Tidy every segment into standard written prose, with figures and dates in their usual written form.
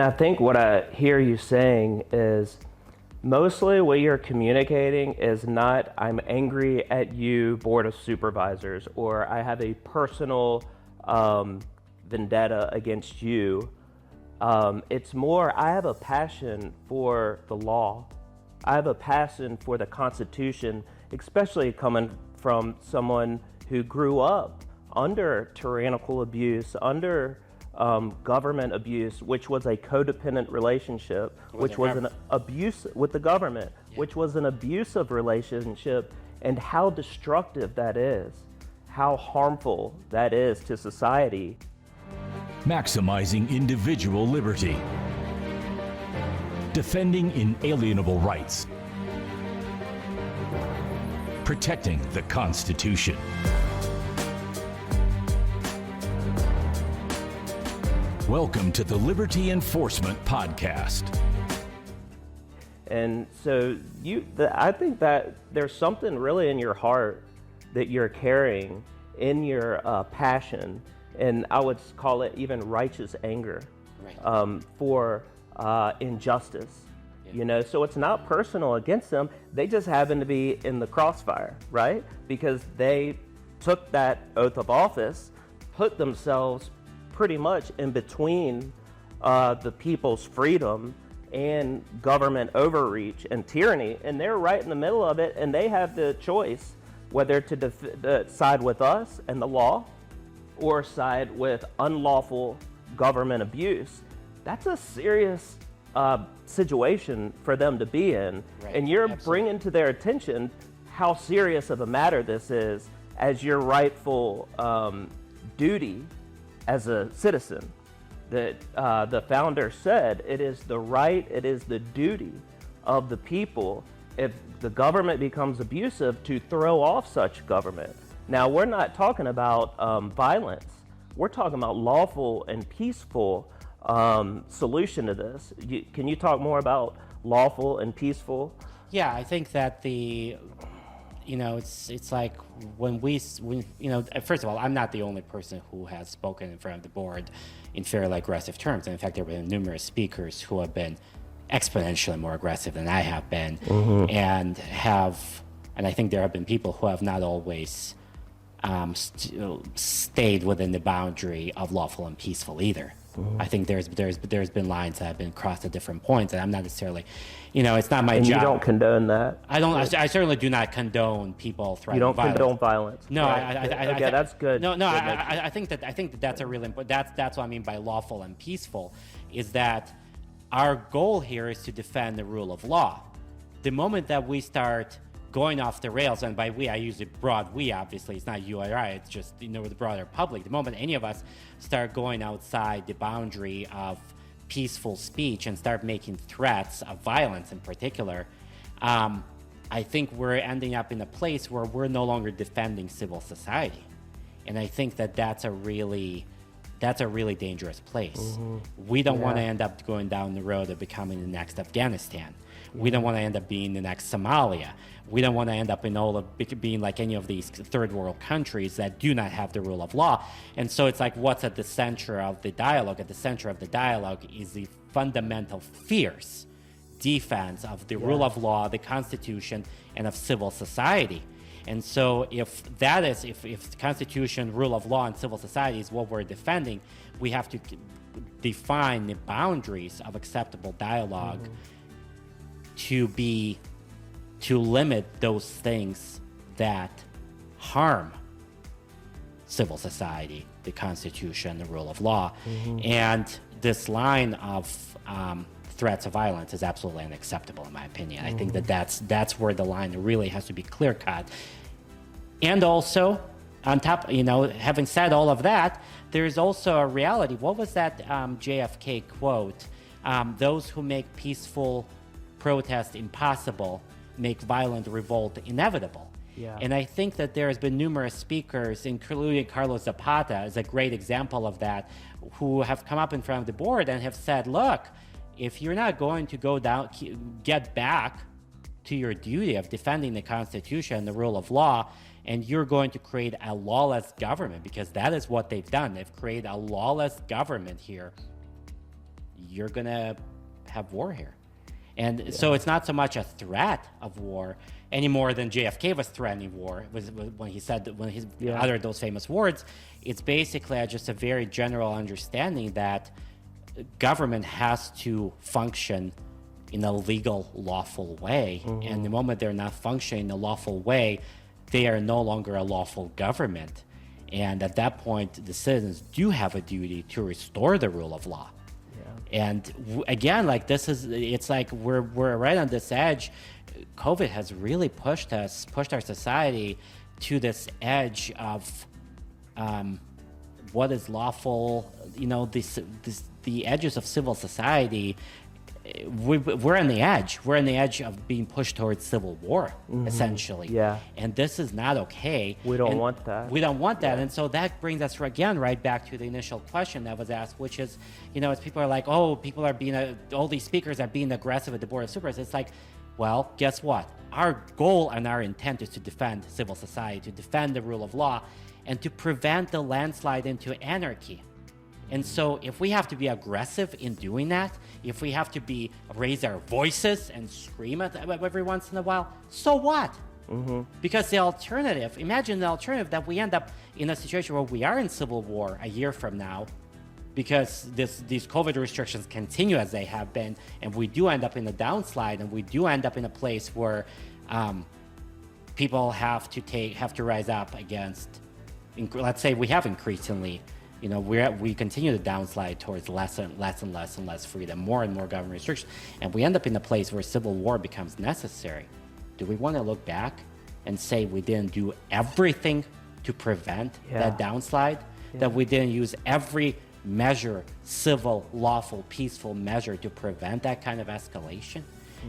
I think what I hear you saying is mostly what you're communicating is not, I'm angry at you, Board of Supervisors, or I have a personal vendetta against you. It's more, I have a passion for the law. I have a passion for the Constitution, especially coming from someone who grew up under tyrannical abuse, under government abuse, which was a codependent relationship, which was an abuse with the government, which was an abusive relationship, and how destructive that is, how harmful that is to society. Maximizing individual liberty, defending inalienable rights, protecting the Constitution. Welcome to the Liberty Enforcement Podcast. And so I think that there's something really in your heart that you're carrying in your passion, and I would call it even righteous anger, for injustice. Yeah. You know, so it's not personal against them. They just happen to be in the crossfire, right? Because they took that oath of office, put themselves pretty much in between the people's freedom and government overreach and tyranny, and they're right in the middle of it, and they have the choice whether to side with us and the law or side with unlawful government abuse. That's a serious situation for them to be in, and you're bringing to their attention how serious of a matter this is as your rightful duty as a citizen. That the founder said it is the right, it is the duty of the people, if the government becomes abusive, to throw off such government. Now, we're not talking about violence. We're talking about lawful and peaceful solution to this. Can you talk more about lawful and peaceful? Yeah, I think that it's like when first of all, I'm not the only person who has spoken in front of the board in fairly aggressive terms. And in fact, there have been numerous speakers who have been exponentially more aggressive than I have been, and I think there have been people who have not always stayed within the boundary of lawful and peaceful either. I think there's been lines that have been crossed at different points, and I'm not necessarily, it's not my job. You don't condone that? I certainly do not condone people threatening violence. You don't condone violence? No, right. Okay, that's good. No, I think that's a really important. That's what I mean by lawful and peaceful, is that our goal here is to defend the rule of law. The moment that we start going off the rails, and by we, I use it broad we, obviously, it's not you or I, it's just, the broader public. The moment any of us start going outside the boundary of peaceful speech and start making threats of violence in particular, I think we're ending up in a place where we're no longer defending civil society. And I think that that's a really dangerous place. We don't want to end up going down the road of becoming the next Afghanistan. We don't want to end up being the next Somalia. We don't want to end up being like any of these third world countries that do not have the rule of law. And so it's like, what's at the center of the dialogue? At the center of the dialogue is the fundamental fierce defense of the rule of law, the Constitution, and of civil society. And so if the Constitution, rule of law, and civil society is what we're defending, we have to define the boundaries of acceptable dialogue to limit those things that harm civil society, the Constitution, the rule of law. And this line of threats of violence is absolutely unacceptable, in my opinion. I think that's where the line really has to be clear cut. And also, on top, having said all of that, there's also a reality. What was that JFK quote? Those who make peaceful protest impossible make violent revolt inevitable. Yeah. And I think that there has been numerous speakers, including Carlos Zapata is a great example of that, who have come up in front of the board and have said, look, if you're not going to get back to your duty of defending the Constitution and the rule of law, and you're going to create a lawless government, because that is what they've done. They've created a lawless government here. you're going to have war here. And so it's not so much a threat of war any more than JFK was threatening war when he uttered those famous words. It's basically just a very general understanding that government has to function in a legal, lawful way. And the moment they're not functioning in a lawful way, they are no longer a lawful government. And at that point, the citizens do have a duty to restore the rule of law. And again, like it's like we're right on this edge. COVID has really pushed our society to this edge of what is lawful. You know, the edges of civil society. We're on the edge. We're on the edge of being pushed towards civil war, essentially. Yeah. And this is not okay. We don't want that. We don't want that. And so that brings us again right back to the initial question that was asked, which is, you know, as people are like, oh, people are all these speakers are being aggressive at the Board of Supervisors. It's like, well, guess what? Our goal and our intent is to defend civil society, to defend the rule of law, and to prevent the landslide into anarchy. And so if we have to be aggressive in doing that, if we have to raise our voices and scream at every once in a while, so what? Because the alternative, imagine the alternative that we end up in a situation where we are in civil war a year from now, because these COVID restrictions continue as they have been, and we do end up in a downslide, and we do end up in a place where people have to rise up against, let's say we have increasingly, you know, we continue to downslide towards less and less freedom, more and more government restrictions, and we end up in a place where civil war becomes necessary. Do we want to look back and say we didn't do everything to prevent that downslide? That we didn't use every measure, civil, lawful, peaceful measure to prevent that kind of escalation?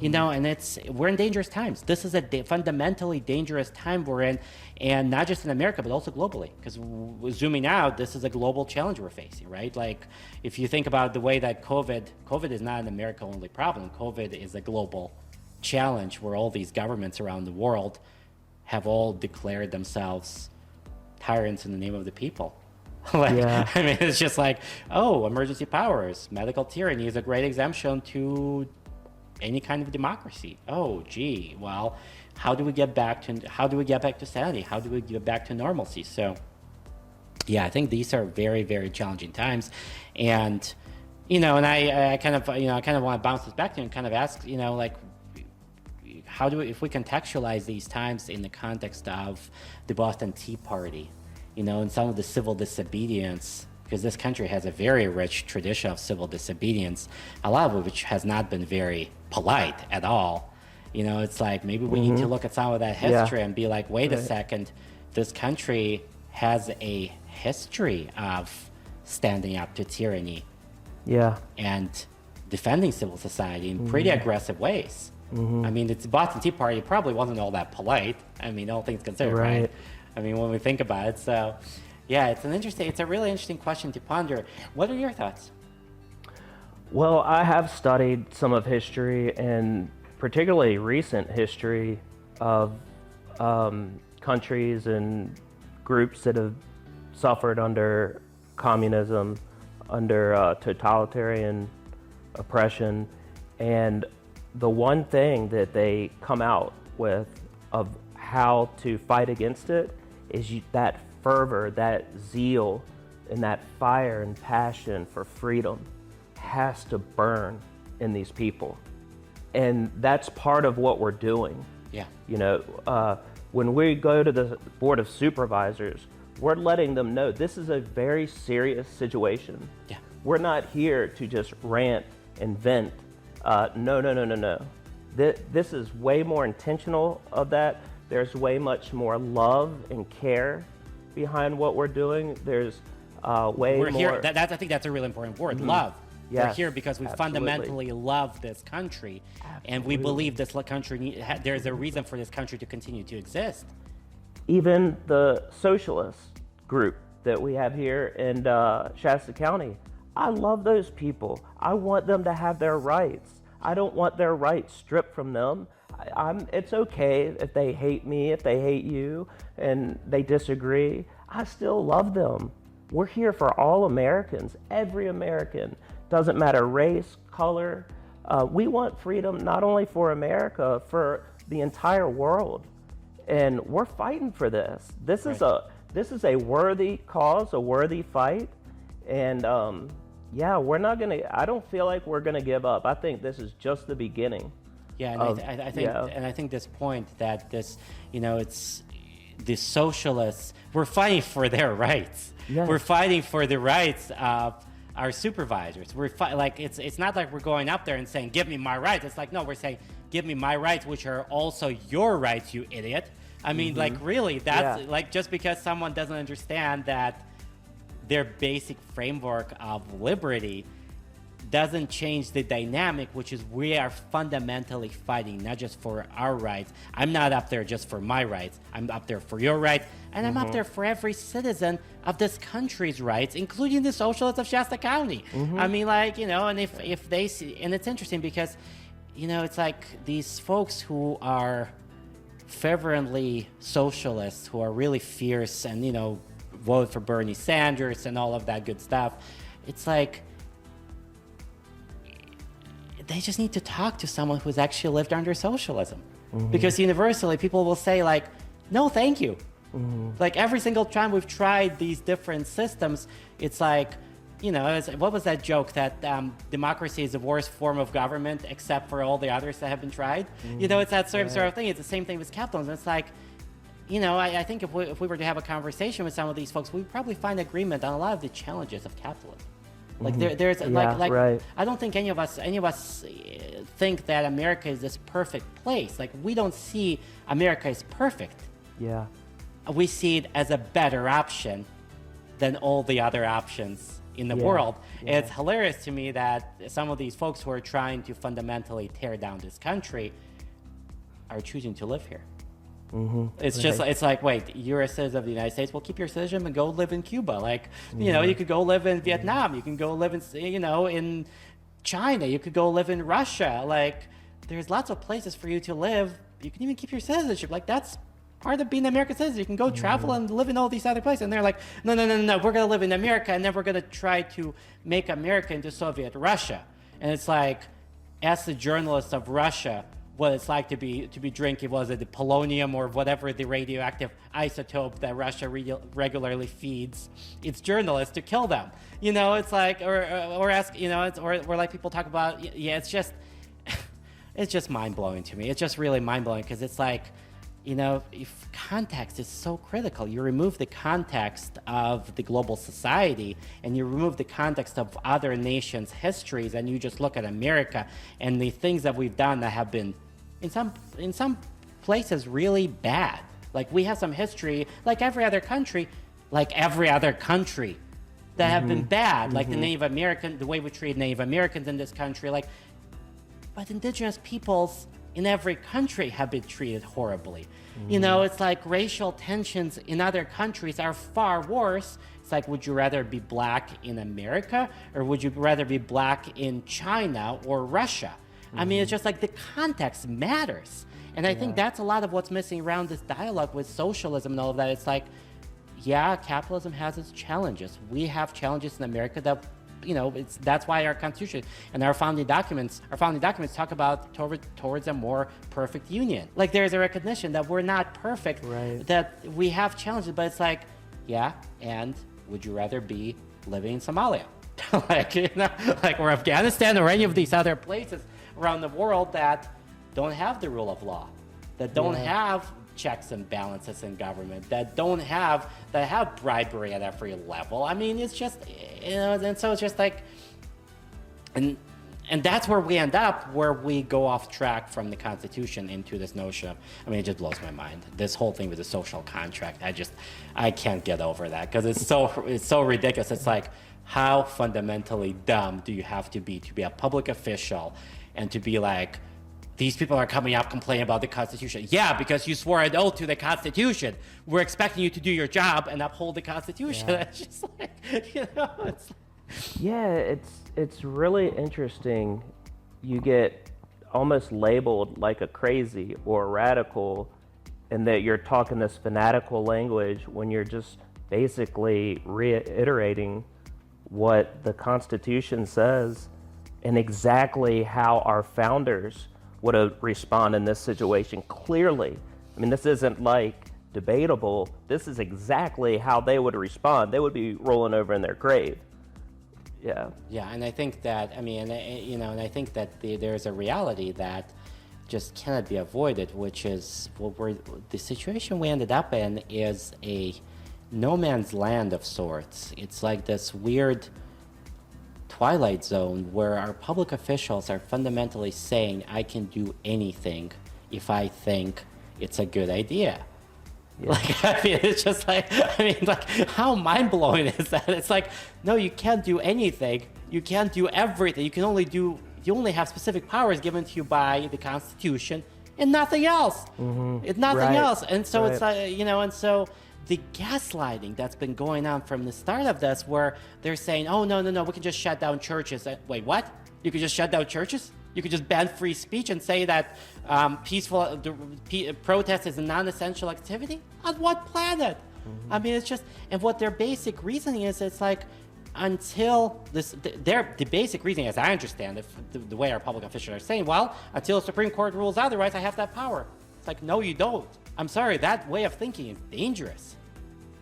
You know, and we're in dangerous times. This is a fundamentally dangerous time we're in, and not just in America, but also globally. Because zooming out, this is a global challenge we're facing, right? Like, if you think about the way that COVID is not an America-only problem. COVID is a global challenge where all these governments around the world have all declared themselves tyrants in the name of the people. I mean, it's just like, oh, emergency powers, medical tyranny is a great exemption to any kind of democracy. Oh, gee, well, how do we get back to sanity? How do we get back to normalcy? So, yeah, I think these are very, very challenging times, and you know, and I kind of want to bounce this back to you and kind of ask, you know, like, if we contextualize these times in the context of the Boston Tea Party, you know, and some of the civil disobedience. Because this country has a very rich tradition of civil disobedience, a lot of which has not been very polite at all. You know, it's like maybe we need to look at some of that history and be like, wait a second, this country has a history of standing up to tyranny and defending civil society in pretty aggressive ways. I mean, the Boston Tea Party probably wasn't all that polite. I mean, all things considered, right? I mean, when we think about it, so... Yeah, it's a really interesting question to ponder. What are your thoughts? Well, I have studied some of history, and particularly recent history of countries and groups that have suffered under communism, under totalitarian oppression. And the one thing that they come out with of how to fight against it is that fervor, that zeal, and that fire and passion for freedom has to burn in these people. And that's part of what we're doing. Yeah. You know, when we go to the Board of Supervisors, we're letting them know this is a very serious situation. Yeah. We're not here to just rant and vent. No. This is way more intentional of that. There's way much more love and care behind what we're doing. There's we're here. I think that's a really important word. Love. Yes, we're here because we fundamentally love this country, and we believe this country. There's a reason for this country to continue to exist. Even the socialist group that we have here in Shasta County, I love those people. I want them to have their rights. I don't want their rights stripped from them. It's okay if they hate me, if they hate you, and they disagree. I still love them. We're here for all Americans, every American, doesn't matter race, color. We want freedom not only for America, for the entire world. And we're fighting for this. This is a worthy cause, a worthy fight. And we're not gonna, I don't feel like we're gonna give up. I think this is just the beginning. Yeah, and I think this point that this, it's the socialists, we're fighting for their rights. Yes. We're fighting for the rights of our supervisors. It's not like we're going up there and saying, give me my rights. It's like, no, we're saying, give me my rights, which are also your rights, you idiot. I mean, really, that's like, just because someone doesn't understand that their basic framework of liberty doesn't change the dynamic, which is we are fundamentally fighting not just for our rights. I'm not up there just for my rights. I'm up there for your rights, and I'm up there for every citizen of this country's rights, including the socialists of Shasta County. I mean, and if they see, and it's interesting because, it's like these folks who are fervently socialists, who are really fierce and, vote for Bernie Sanders and all of that good stuff. It's like, they just need to talk to someone who's actually lived under socialism. Because universally, people will say like, no, thank you. Like every single time we've tried these different systems, it's like, what was that joke that democracy is the worst form of government except for all the others that have been tried? It's that sort of thing. It's the same thing with capitalism. It's like, I think if we were to have a conversation with some of these folks, we'd probably find agreement on a lot of the challenges of capitalism. Like there's right. I don't think any of us think that America is this perfect place. Like we don't see America as perfect. Yeah. We see it as a better option than all the other options in the world. Yeah. It's hilarious to me that some of these folks who are trying to fundamentally tear down this country are choosing to live here. It's just, it's like, wait, you're a citizen of the United States. Well, keep your citizenship and go live in Cuba. Like, you could go live in Vietnam. You can go live in, in China. You could go live in Russia. Like, there's lots of places for you to live. You can even keep your citizenship. Like, that's part of being an American citizen. You can go travel and live in all these other places. And they're like, no, we're going to live in America, and then we're going to try to make America into Soviet Russia. And it's like, as the journalist of Russia, what it's like to be drinking, was it the polonium or whatever the radioactive isotope that Russia regularly feeds its journalists to kill them. It's like, or ask, or like people talk about, it's just mind blowing to me. It's just really mind blowing because it's like, if context is so critical, you remove the context of the global society and you remove the context of other nations' histories, and you just look at America and the things that we've done that have been in some places really bad. Like we have some history, like every other country that have been bad, like the way we treat Native Americans in this country, but indigenous peoples in every country have been treated horribly. It's like racial tensions in other countries are far worse. It's like, would you rather be black in America or would you rather be black in China or Russia? I mean, it's just like the context matters. And I think that's a lot of what's missing around this dialogue with socialism and all of that. It's like, capitalism has its challenges. We have challenges in America that, that's why our Constitution and our founding documents talk about towards a more perfect union. Like there's a recognition that we're not perfect, that we have challenges, but it's like, and would you rather be living in Somalia? Or Afghanistan or any of these other places around the world that don't have the rule of law, that don't have checks and balances in government, that have bribery at every level. I mean, it's just, and so it's just like, and that's where we end up, where we go off track from the Constitution into this notion of, I mean, it just blows my mind. This whole thing with the social contract, I can't get over that because it's so ridiculous. It's like, how fundamentally dumb do you have to be a public official and to be like, these people are coming up complaining about the Constitution? Yeah, because you swore an oath to the Constitution. We're expecting you to do your job and uphold the Constitution. It's just like, it's it's really interesting. You get almost labeled like a crazy or a radical, and that you're talking this fanatical language when you're just basically reiterating what the Constitution says and exactly how our founders would have responded in this situation clearly. I mean, this isn't like debatable. This is exactly how they would respond. They would be rolling over in their grave. Yeah. Yeah, and I think that, I mean, you know, and I think that there's a reality that just cannot be avoided, which is the situation we ended up in is a no man's land of sorts. It's like this weird twilight zone where our public officials are fundamentally saying, I can do anything if I think it's a good idea. Yeah. Like, I mean, it's just like, I mean, like, how mind-blowing is that? It's like, no, you can't do anything. You can't do everything. You only have specific powers given to you by the Constitution and nothing else. Mm-hmm. It's nothing else. And so it's like, you know, and so the gaslighting that's been going on from the start of this, where they're saying, oh, no, we can just shut down churches. Wait, what? You could just shut down churches? You could just ban free speech and say that peaceful protest is a non-essential activity? On what planet? Mm-hmm. I mean, it's just, and what their basic reasoning is, it's like, until the basic reasoning, as I understand it, the way our public officials are saying, well, until the Supreme Court rules otherwise, I have that power. It's like, no, you don't. I'm sorry, that way of thinking is dangerous.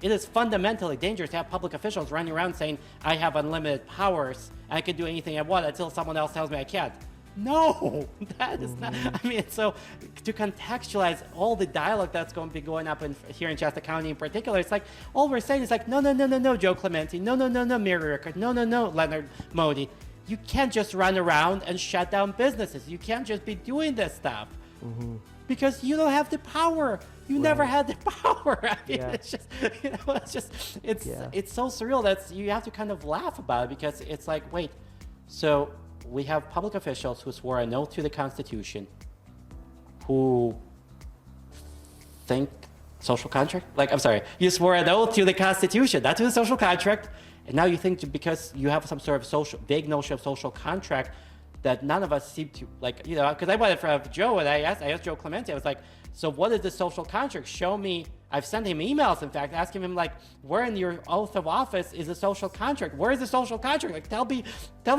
It is fundamentally dangerous to have public officials running around saying, I have unlimited powers, and I can do anything I want until someone else tells me I can't. No, that is not. I mean, so to contextualize all the dialogue that's going to be going up here in Shasta County in particular, it's like all we're saying is like, no, Joe Clementi, no, Mary Rickard, no, Leonard Modi. You can't just run around and shut down businesses. You can't just be doing this stuff because you don't have the power. You never had the power. I mean, it's just, you know, it's so surreal that you have to kind of laugh about it because it's like, wait, so we have public officials who swore an oath to the Constitution, who think social contract? Like, I'm sorry, you swore an oath to the Constitution, not to the social contract, and now you think because you have some sort of big notion of social contract that none of us seem to, like, you know, because I went in front of Joe and I asked Joe Clementi, I was like, so what is the social contract? Show me. I've sent him emails, in fact, asking him, like, where in your oath of office is a social contract? Where is the social contract? Like, tell me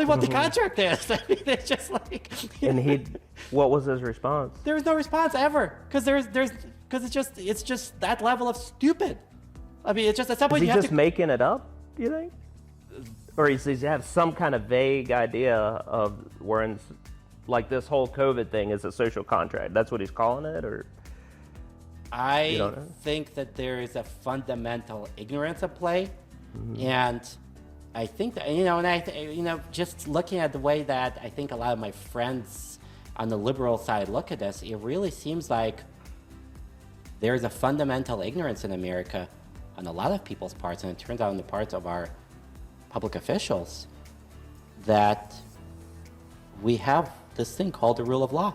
what the contract is. I mean, it's just like. And what was his response? There was no response ever, because it's just that level of stupid. I mean, it's just at some point is he just making it up? Do you think, or does he have some kind of vague idea of where, like, this whole COVID thing is a social contract? That's what he's calling it, or? I think that there is a fundamental ignorance at play, and I think that, you know, and just looking at the way that I think a lot of my friends on the liberal side look at this, it really seems like there is a fundamental ignorance in America on a lot of people's parts, and it turns out on the parts of our public officials, that we have this thing called the rule of law.